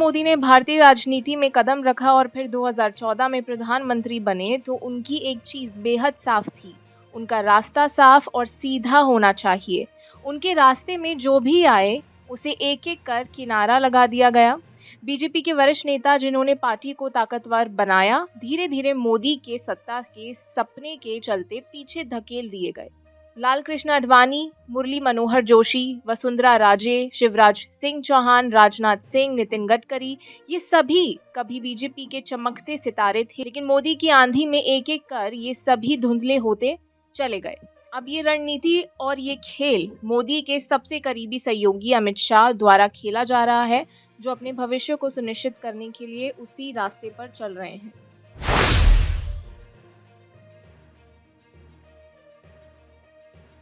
मोदी ने भारतीय राजनीति में कदम रखा और फिर 2014 में प्रधानमंत्री बने तो उनकी एक चीज़ बेहद साफ थी। उनका रास्ता साफ और सीधा होना चाहिए। उनके रास्ते में जो भी आए उसे एक-एक कर किनारा लगा दिया गया। बीजेपी के वरिष्ठ नेता जिन्होंने पार्टी को ताकतवर बनाया, धीरे-धीरे मोदी के सत्ता के सपने के चलते पीछे धकेल दिए गए। लालकृष्ण आडवाणी, मुरली मनोहर जोशी, वसुंधरा राजे, शिवराज सिंह चौहान, राजनाथ सिंह, नितिन गडकरी, ये सभी कभी बीजेपी के चमकते सितारे थे, लेकिन मोदी की आंधी में एक-एक कर ये सभी धुंधले होते चले गए। अब ये रणनीति और ये खेल मोदी के सबसे करीबी सहयोगी अमित शाह द्वारा खेला जा रहा है, जो अपने भविष्य को सुनिश्चित करने के लिए उसी रास्ते पर चल रहे हैं।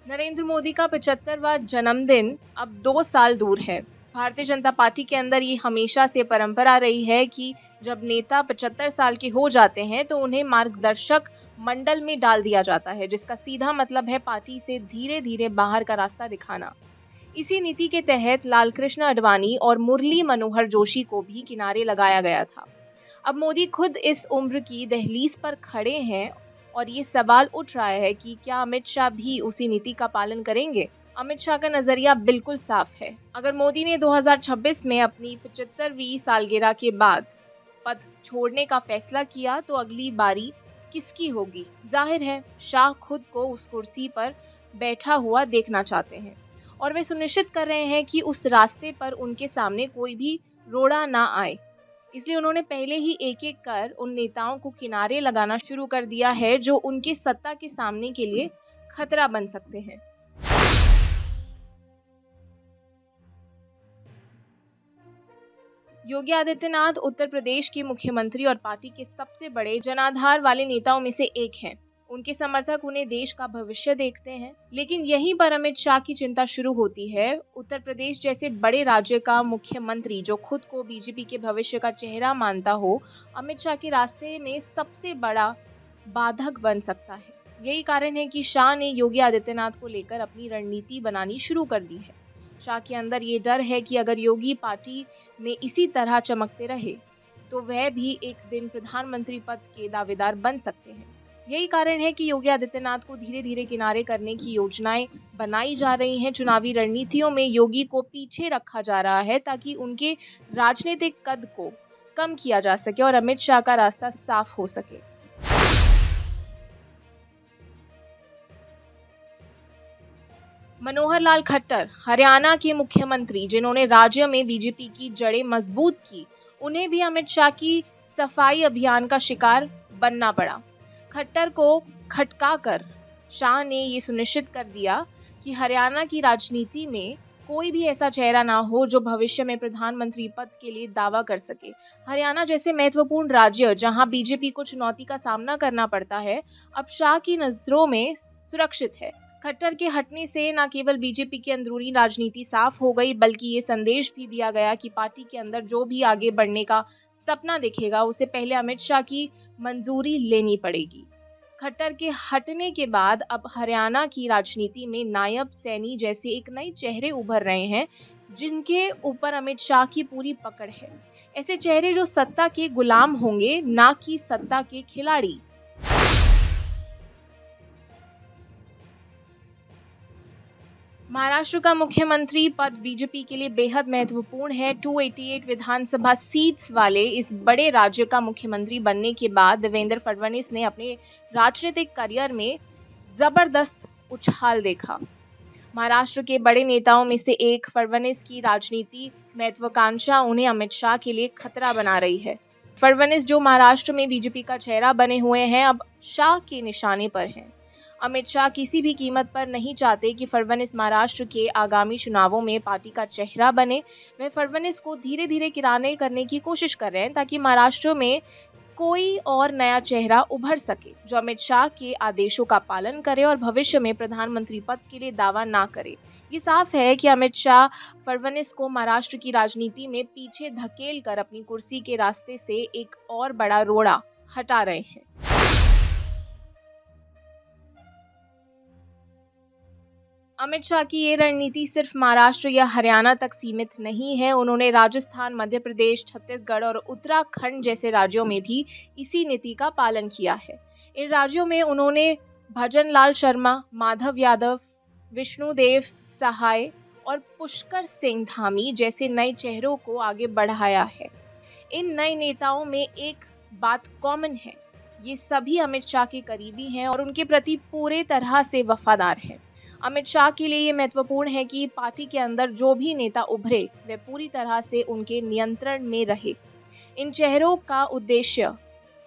नरेंद्र मोदी का 75वां जन्मदिन अब 2 साल दूर है। भारतीय जनता पार्टी के अंदर ये हमेशा से परंपरा रही है कि जब नेता 75 साल के हो जाते हैं तो उन्हें मार्गदर्शक मंडल में डाल दिया जाता है, जिसका सीधा मतलब है पार्टी से धीरे धीरे बाहर का रास्ता दिखाना। इसी नीति के तहत लालकृष्ण आडवाणी और मुरली मनोहर जोशी को भी किनारे लगाया गया था। अब मोदी खुद इस उम्र की दहलीज पर खड़े हैं और ये सवाल उठ रहा है कि क्या अमित शाह भी उसी नीति का पालन करेंगे। अमित शाह का नजरिया बिल्कुल साफ है। अगर मोदी ने 2026 में अपनी 75वीं सालगिरह के बाद पद छोड़ने का फैसला किया तो अगली बारी किसकी होगी? जाहिर है शाह खुद को उस कुर्सी पर बैठा हुआ देखना चाहते हैं और वे सुनिश्चित कर रहे हैं कि उस रास्ते पर उनके सामने कोई भी रोड़ा ना आए। इसलिए उन्होंने पहले ही एक-एक कर उन नेताओं को किनारे लगाना शुरू कर दिया है जो उनके सत्ता के सामने के लिए खतरा बन सकते हैं। योगी आदित्यनाथ उत्तर प्रदेश के मुख्यमंत्री और पार्टी के सबसे बड़े जनाधार वाले नेताओं में से एक हैं। उनके समर्थक उन्हें देश का भविष्य देखते हैं, लेकिन यहीं पर अमित शाह की चिंता शुरू होती है। उत्तर प्रदेश जैसे बड़े राज्य का मुख्यमंत्री जो खुद को बीजेपी के भविष्य का चेहरा मानता हो, अमित शाह के रास्ते में सबसे बड़ा बाधक बन सकता है। यही कारण है कि शाह ने योगी आदित्यनाथ को लेकर अपनी रणनीति बनानी शुरू कर दी है। शाह के अंदर ये डर है कि अगर योगी पार्टी में इसी तरह चमकते रहे तो वह भी एक दिन प्रधानमंत्री पद के दावेदार बन सकते हैं। यही कारण है कि योगी आदित्यनाथ को धीरे धीरे किनारे करने की योजनाएं बनाई जा रही हैं। चुनावी रणनीतियों में योगी को पीछे रखा जा रहा है ताकि उनके राजनीतिक कद को कम किया जा सके और अमित शाह का रास्ता साफ हो सके। मनोहर लाल खट्टर, हरियाणा के मुख्यमंत्री जिन्होंने राज्य में बीजेपी की जड़ें मजबूत की, उन्हें भी अमित शाह की सफाई अभियान का शिकार बनना पड़ा। खट्टर को खटकाकर शाह ने ये सुनिश्चित कर दिया कि हरियाणा की राजनीति में कोई भी ऐसा चेहरा ना हो जो भविष्य में प्रधानमंत्री पद के लिए दावा कर सके। हरियाणा जैसे महत्वपूर्ण राज्य जहां बीजेपी को चुनौती का सामना करना पड़ता है, अब शाह की नजरों में सुरक्षित है। खट्टर के हटने से न केवल बीजेपी की अंदरूनी राजनीति साफ हो गई, बल्कि ये संदेश भी दिया गया कि पार्टी के अंदर जो भी आगे बढ़ने का सपना देखेगा उसे पहले अमित शाह की मंजूरी लेनी पड़ेगी। खट्टर के हटने के बाद अब हरियाणा की राजनीति में नायब सैनी जैसे एक नए चेहरे उभर रहे हैं जिनके ऊपर अमित शाह की पूरी पकड़ है। ऐसे चेहरे जो सत्ता के गुलाम होंगे, ना कि सत्ता के खिलाड़ी। महाराष्ट्र का मुख्यमंत्री पद बीजेपी के लिए बेहद महत्वपूर्ण है। 288 विधानसभा सीट्स वाले इस बड़े राज्य का मुख्यमंत्री बनने के बाद देवेंद्र फडणवीस ने अपने राजनीतिक करियर में जबरदस्त उछाल देखा। महाराष्ट्र के बड़े नेताओं में से एक फडणवीस की राजनीति महत्वाकांक्षा उन्हें अमित शाह के लिए खतरा बना रही है। फडणवीस जो महाराष्ट्र में बीजेपी का चेहरा बने हुए हैं, अब शाह के निशाने पर हैं। अमित शाह किसी भी कीमत पर नहीं चाहते कि फडणवीस महाराष्ट्र के आगामी चुनावों में पार्टी का चेहरा बने। वे फडणवीस को धीरे धीरे किनारे करने की कोशिश कर रहे हैं ताकि महाराष्ट्र में कोई और नया चेहरा उभर सके जो अमित शाह के आदेशों का पालन करे और भविष्य में प्रधानमंत्री पद के लिए दावा ना करे। ये साफ है कि अमित शाह फडणवीस को महाराष्ट्र की राजनीति में पीछे धकेल कर अपनी कुर्सी के रास्ते से एक और बड़ा रोड़ा हटा रहे हैं। अमित शाह की ये रणनीति सिर्फ महाराष्ट्र या हरियाणा तक सीमित नहीं है। उन्होंने राजस्थान, मध्य प्रदेश, छत्तीसगढ़ और उत्तराखंड जैसे राज्यों में भी इसी नीति का पालन किया है। इन राज्यों में उन्होंने भजन लाल शर्मा, माधव यादव, विष्णुदेव सहाय और पुष्कर सिंह धामी जैसे नए चेहरों को आगे बढ़ाया है। इन नए नेताओं में एक बात कॉमन है, ये सभी अमित शाह के करीबी हैं और उनके प्रति पूरे तरह से वफादार हैं। अमित शाह के लिए ये महत्वपूर्ण है कि पार्टी के अंदर जो भी नेता उभरे वे पूरी तरह से उनके नियंत्रण में रहे। इन चेहरों का उद्देश्य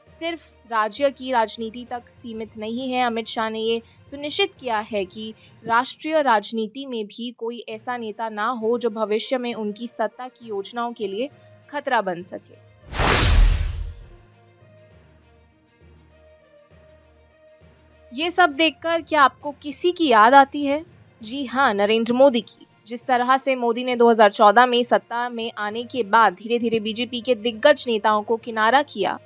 सिर्फ राज्य की राजनीति तक सीमित नहीं है। अमित शाह ने ये सुनिश्चित किया है कि राष्ट्रीय राजनीति में भी कोई ऐसा नेता ना हो जो भविष्य में उनकी सत्ता की योजनाओं के लिए खतरा बन सके। ये सब देखकर क्या आपको किसी की याद आती है? जी हाँ, नरेंद्र मोदी की। जिस तरह से मोदी ने 2014 में सत्ता में आने के बाद धीरे धीरे बीजेपी के दिग्गज नेताओं को किनारा किया,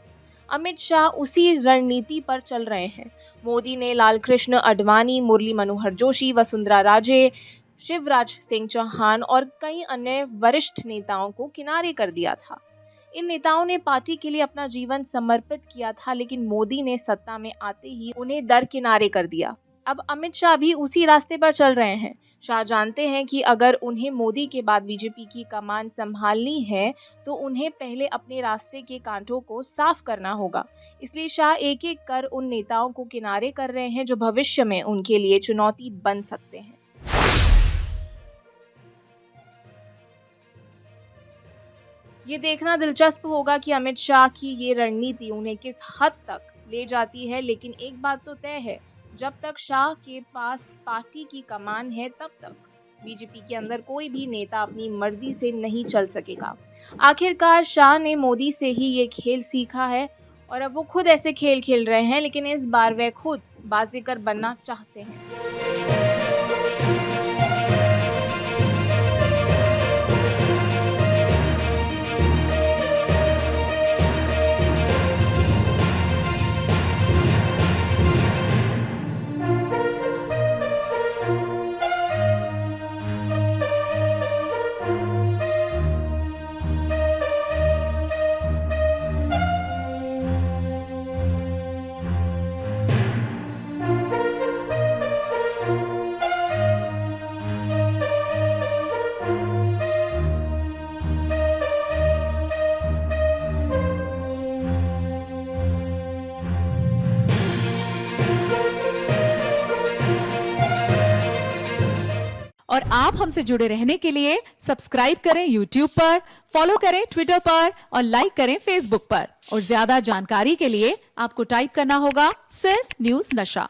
अमित शाह उसी रणनीति पर चल रहे हैं। मोदी ने लालकृष्ण आडवाणी, मुरली मनोहर जोशी, वसुंधरा राजे, शिवराज सिंह चौहान और कई अन्य वरिष्ठ नेताओं को किनारे कर दिया था। इन नेताओं ने पार्टी के लिए अपना जीवन समर्पित किया था, लेकिन मोदी ने सत्ता में आते ही उन्हें दरकिनारे कर दिया। अब अमित शाह भी उसी रास्ते पर चल रहे हैं। शाह जानते हैं कि अगर उन्हें मोदी के बाद बीजेपी की कमान संभालनी है तो उन्हें पहले अपने रास्ते के कांटों को साफ करना होगा। इसलिए शाह एक एक कर उन नेताओं को किनारे कर रहे हैं जो भविष्य में उनके लिए चुनौती बन सकते हैं। ये देखना दिलचस्प होगा कि अमित शाह की ये रणनीति उन्हें किस हद तक ले जाती है, लेकिन एक बात तो तय है, जब तक शाह के पास पार्टी की कमान है तब तक बीजेपी के अंदर कोई भी नेता अपनी मर्जी से नहीं चल सकेगा। आखिरकार शाह ने मोदी से ही ये खेल सीखा है और अब वो खुद ऐसे खेल खेल रहे हैं, लेकिन इस बार वे खुद बाजीगर बनना चाहते हैं। और आप हमसे जुड़े रहने के लिए सब्सक्राइब करें YouTube पर, फॉलो करें Twitter पर और लाइक करें Facebook पर। और ज्यादा जानकारी के लिए आपको टाइप करना होगा सिर्फ न्यूज़ नशा।